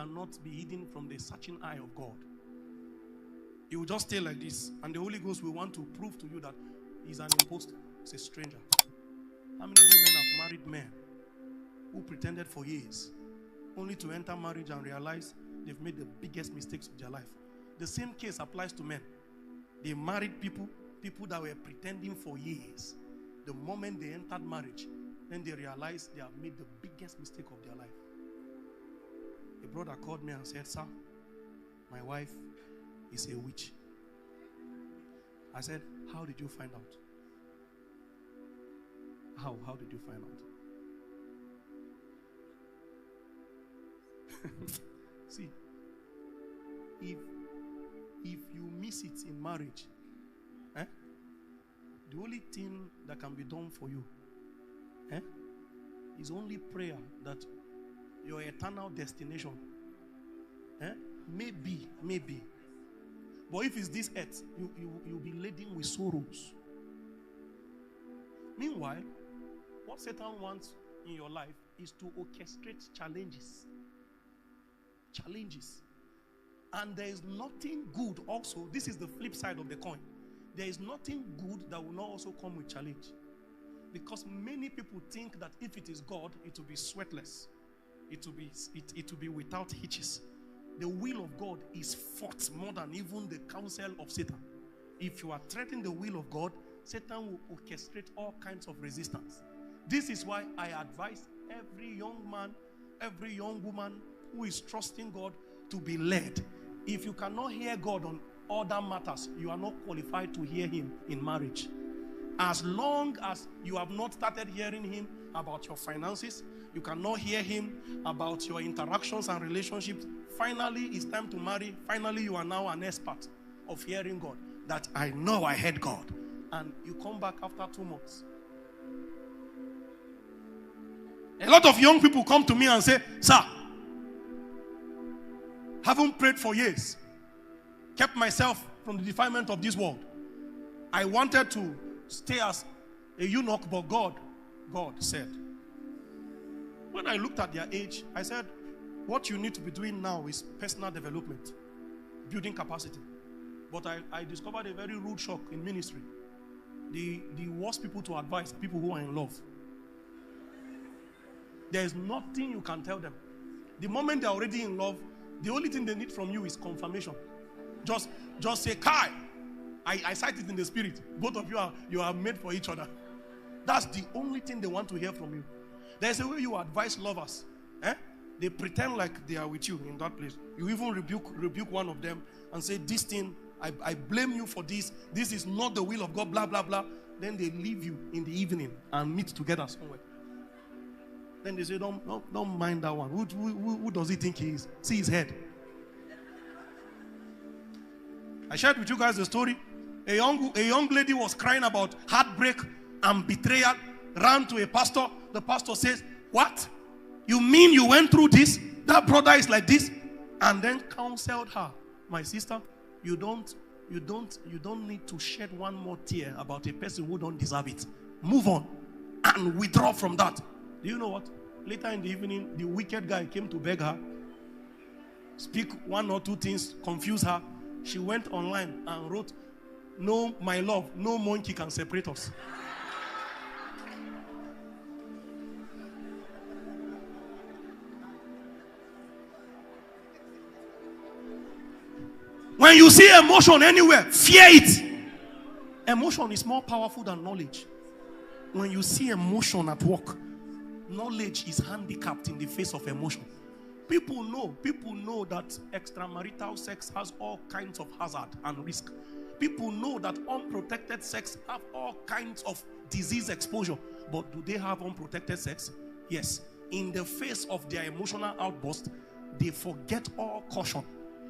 cannot be hidden from the searching eye of God. He will just stay like this, and the Holy Ghost will want to prove to you that he's an imposter. He's a stranger. How many women have married men who pretended for years only to enter marriage and realize they've made the biggest mistakes of their life? The same case applies to men. They married people that were pretending for years. The moment they entered marriage, then they realized they have made the biggest mistake of their life. A brother called me and said, "Sir, my wife is a witch." I said, "How did you find out?" How did you find out? See, if you miss it in marriage, the only thing that can be done for you is only prayer that your eternal destination maybe. But if it's this earth, you'll be laden with sorrows. Meanwhile, what Satan wants in your life is to orchestrate challenges. And there is nothing good also. This is the flip side of the coin. There is nothing good that will not also come with challenge. Because many people think that if it is God, it will be sweatless. It will be without hitches. The will of God is fought more than even the counsel of Satan. If you are threatening the will of God, Satan will orchestrate all kinds of resistance. This is why I advise every young man, every young woman who is trusting God to be led. If you cannot hear God on other matters, you are not qualified to hear him in marriage. As long as you have not started hearing him about your finances, you cannot hear him about your interactions and relationships. Finally, it's time to marry. Finally, you are now an expert of hearing God. That I know I heard God. And you come back after 2 months. A lot of young people come to me and say, "Sir, haven't prayed for years. Kept myself from the defilement of this world. I wanted to stay as a eunuch, but God said." When I looked at their age, I said, what you need to be doing now is personal development, building capacity. But I discovered a very rude shock in ministry. The worst people to advise are people who are in love. There is nothing you can tell them. The moment they're already in love, the only thing they need from you is confirmation. Just say, "Kai, I sight it in the spirit. Both of you are made for each other." That's the only thing they want to hear from you. There's a way you advise lovers. They pretend like they are with you in that place. You even rebuke one of them and say, "This thing, I blame you for this. This is not the will of God, blah, blah, blah." Then they leave you in the evening and meet together somewhere. Then they say, don't mind that one. Who does he think he is? See his head. I shared with you guys the story. A young lady was crying about heartbreak and betrayal, ran to a pastor. The pastor says, "What? You mean you went through this? That brother is like this?" And then counseled her. "My sister, you don't need to shed one more tear about a person who don't deserve it. Move on and withdraw from that." Do you know what? Later in the evening, the wicked guy came to beg her, speak one or two things, confuse her. She went online and wrote, "No, my love, no monkey can separate us." When you see emotion anywhere, fear it. Emotion is more powerful than knowledge. When you see emotion at work, knowledge is handicapped in the face of emotion. People know that extramarital sex has all kinds of hazard and risk. People know that unprotected sex have all kinds of disease exposure. But do they have unprotected sex? Yes. In the face of their emotional outburst, they forget all caution.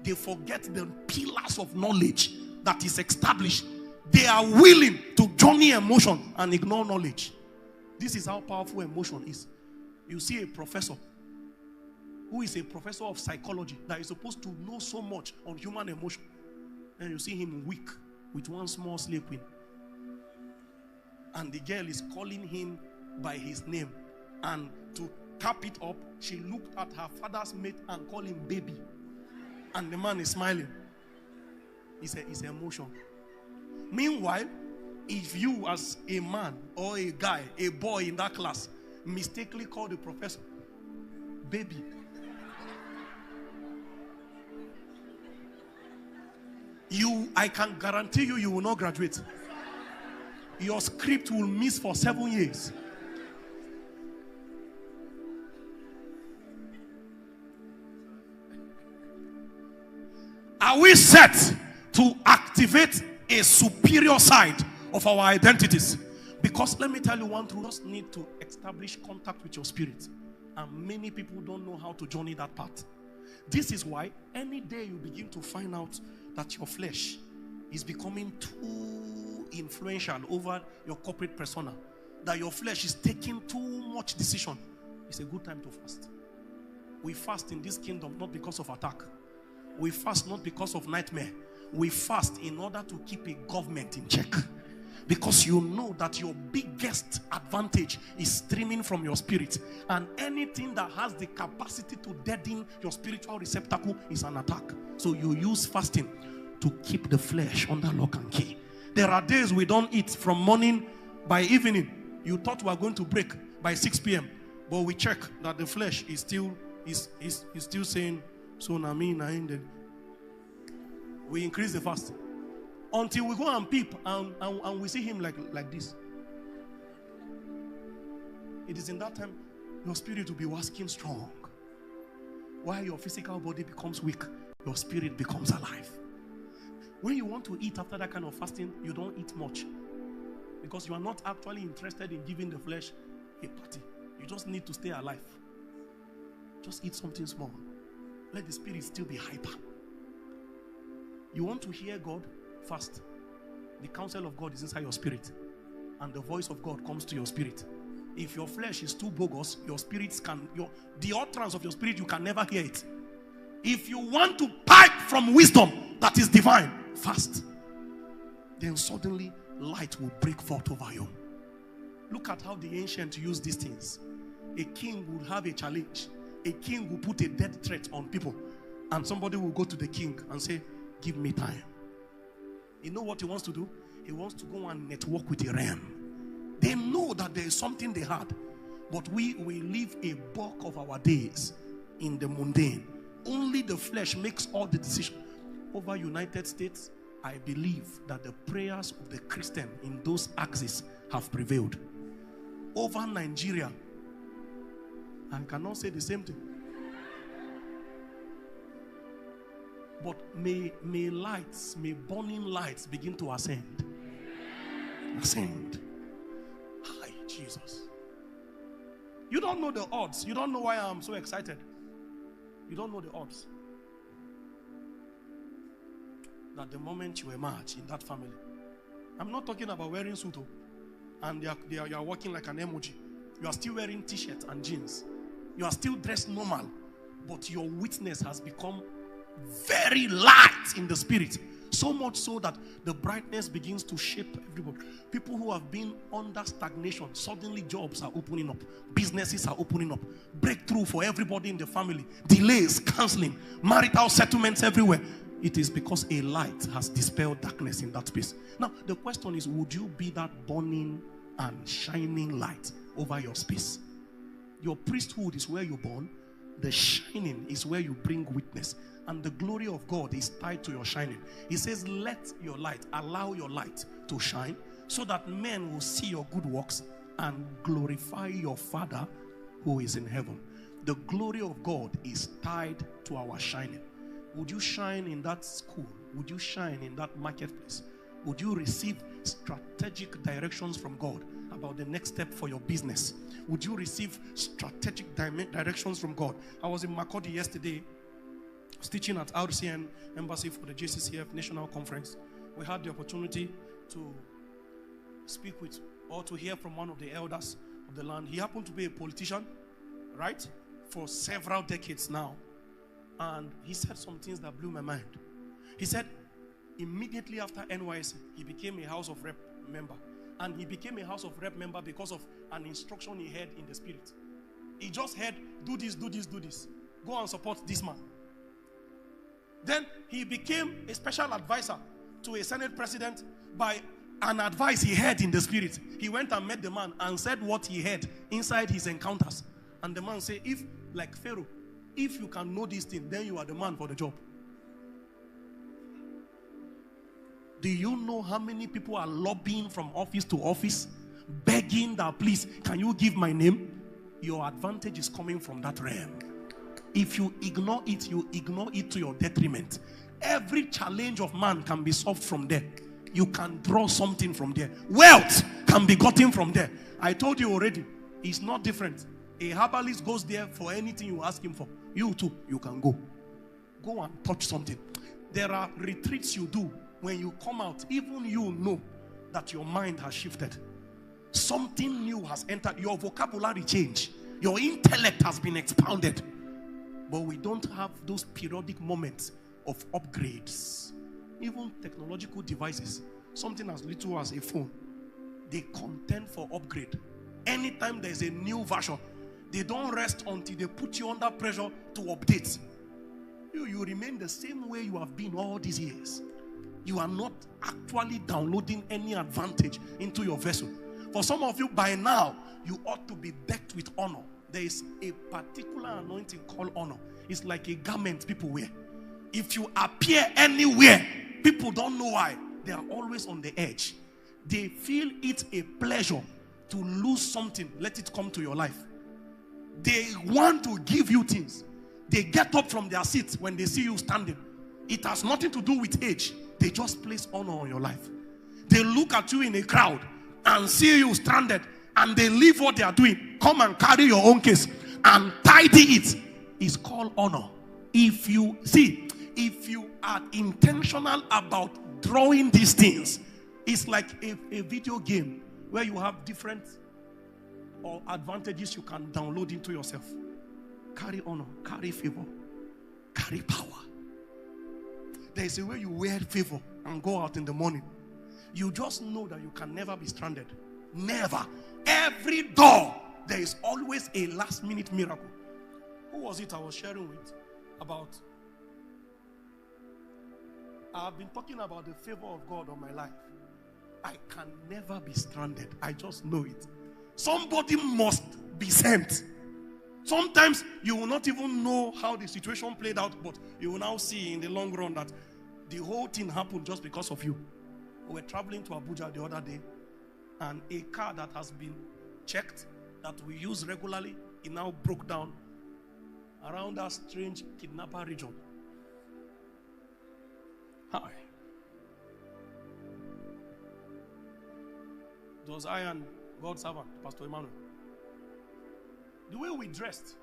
They forget the pillars of knowledge that is established. They are willing to journey emotion and ignore knowledge. This is how powerful emotion is. You see a professor who is a professor of psychology that is supposed to know so much on human emotion, and you see him weak with one small slave queen, and the girl is calling him by his name, and to cap it up. She looked at her father's mate and called him baby. And the man is smiling. It's an emotion. Meanwhile, if you as a man or a guy, a boy in that class, mistakenly call the professor baby, I can guarantee you will not graduate. Your script will miss for 7 years. Are we set to activate a superior side of our identities? Because let me tell you one truth, you just need to establish contact with your spirit. And many people don't know how to journey that path. This is why any day you begin to find out that your flesh is becoming too influential over your corporate persona, that your flesh is taking too much decision, it's a good time to fast. We fast in this kingdom not because of attack. We fast not because of nightmare. We fast in order to keep a government in check. Because you know that your biggest advantage is streaming from your spirit. And anything that has the capacity to deaden your spiritual receptacle is an attack. So you use fasting to keep the flesh under lock and key. There are days we don't eat from morning. By evening, you thought we were going to break by 6 p.m. But we check that the flesh is still saying, so na me na ended. We increase the fast until we go and peep and we see him like this. It is in that time your spirit will be wasking strong. While your physical body becomes weak, your spirit becomes alive. When you want to eat after that kind of fasting, you don't eat much, because you are not actually interested in giving the flesh a party. You just need to stay alive. Just eat something small. Let the spirit still be hyper. You want to hear God? Fast. The counsel of God is inside your spirit, and the voice of God comes to your spirit. If your flesh is too bogus, your spirits the utterance of your spirit, you can never hear it. If you want to pipe from wisdom that is divine, fast. Then suddenly light will break forth over you. Look at how the ancient used these things. A king would have a challenge. A king will put a death threat on people, and somebody will go to the king and say, give me time. You know what he wants to do? He wants to go and network with a realm. They know that there is something they had, but we live a bulk of our days in the mundane. Only the flesh makes all the decisions. Over United States, I believe that the prayers of the Christian in those axes have prevailed. Over Nigeria, I cannot say the same thing. But may burning lights begin to ascend. Ascend. Hi, Jesus. You don't know the odds. You don't know why I'm so excited. You don't know the odds. That the moment you emerge in that family, I'm not talking about wearing suit and you are walking like an emoji. You are still wearing t-shirts and jeans. You are still dressed normal, but your witness has become very light in the spirit. So much so that the brightness begins to shape everybody. People who have been under stagnation, suddenly jobs are opening up. Businesses are opening up. Breakthrough for everybody in the family. Delays, counseling, marital settlements everywhere. It is because a light has dispelled darkness in that space. Now, the question is, would you be that burning and shining light over your space? Your priesthood is where you're born. The shining is where you bring witness. And the glory of God is tied to your shining. He says, let your light, allow your light to shine, so that men will see your good works and glorify your Father who is in heaven. The glory of God is tied to our shining. Would you shine in that school? Would you shine in that marketplace? Would you receive strategic directions from God about the next step for your business? Would you receive strategic directions from God? I was in Makodi yesterday. I was teaching at RCN Embassy for the JCCF National Conference. We had the opportunity to speak with or to hear from one of the elders of the land. He happened to be a politician, right, for several decades now. And he said some things that blew my mind. He said immediately after NYSC, he became a House of Rep member. And he became a House of Rep member because of an instruction he had in the spirit. he just heard, do this, do this, do this. Go and support this man. Then he became a special advisor to a Senate president by an advice he heard in the spirit. He went and met the man and said what he heard inside his encounters. And the man said, if, like Pharaoh, if you can know this thing, then you are the man for the job. Do you know how many people are lobbying from office to office, begging that, please, can you give my name? Your advantage is coming from that realm. If you ignore it, you ignore it to your detriment. Every challenge of man can be solved from there. You can draw something from there. Wealth can be gotten from there. I told you already, it's not different. A herbalist goes there for anything you ask him for. You too, you can go. Go and touch something. There are retreats you do. When you come out, even you know that your mind has shifted. Something new has entered. Your vocabulary changed. Your intellect has been expounded. But we don't have those periodic moments of upgrades. Even technological devices, something as little as a phone, they contend for upgrade. Anytime there's a new version, they don't rest until they put you under pressure to update. You remain the same way you have been all these years. You are not actually downloading any advantage into your vessel. For some of you, by now, you ought to be decked with honor. There is a particular anointing called honor. It's like a garment people wear. If you appear anywhere, people don't know why. They are always on the edge. They feel it a pleasure to lose something. Let it come to your life. They want to give you things. They get up from their seats when they see you standing. It has nothing to do with age. They just place honor on your life. They look at you in a crowd and see you stranded, and they leave what they are doing. Come and carry your own case and tidy it. It's called honor. If you are intentional about drawing these things, it's like a video game where you have different advantages you can download into yourself. Carry honor, carry favor, carry power. There is a way you wear favor and go out in the morning. You just know that you can never be stranded. Never. Every door, there is always a last minute miracle. Who was it I was sharing with about? I've been talking about the favor of God on my life. I can never be stranded. I just know it. Somebody must be sent. Sometimes you will not even know how the situation played out, but you will now see in the long run that the whole thing happened just because of you. We were traveling to Abuja the other day, and a car that has been checked, that we use regularly, it now broke down around that strange kidnapper region. Hi. It was I and God's servant, Pastor Emmanuel. The way we dressed,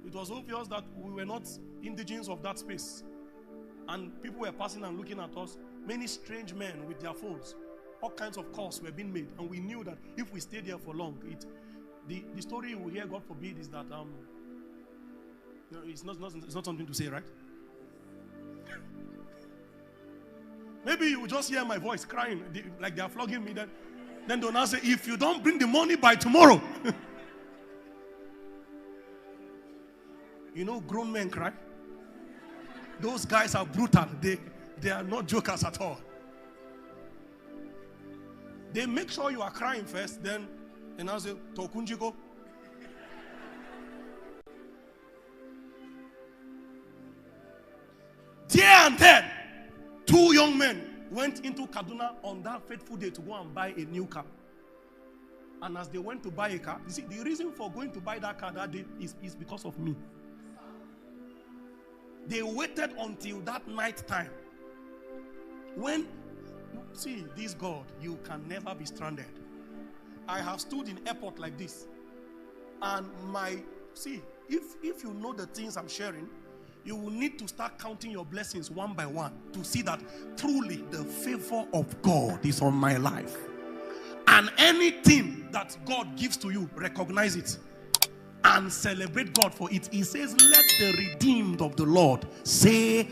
it was obvious that we were not indigenous of that space. And people were passing and looking at us. Many strange men with their phones. All kinds of calls were being made. And we knew that if we stayed there for long, the story you will hear, God forbid, is that it's not something to say, right? Maybe you will just hear my voice crying, like they are flogging me. Then they'll now say, if you don't bring the money by tomorrow. You know, grown men cry. Those guys are brutal. They are not jokers at all. They make sure you are crying first, then I say, Tokunjiko. There and then, 2 young men went into Kaduna on that fateful day to go and buy a new car. And as they went to buy a car, you see, the reason for going to buy that car that day is because of me. They waited until that night time. When, see, this God, you can never be stranded. I have stood in airport like this. And if you know the things I'm sharing, you will need to start counting your blessings one by one to see that truly the favor of God is on my life. And anything that God gives to you, recognize it and celebrate God for it. He says, let the redeemed of the Lord say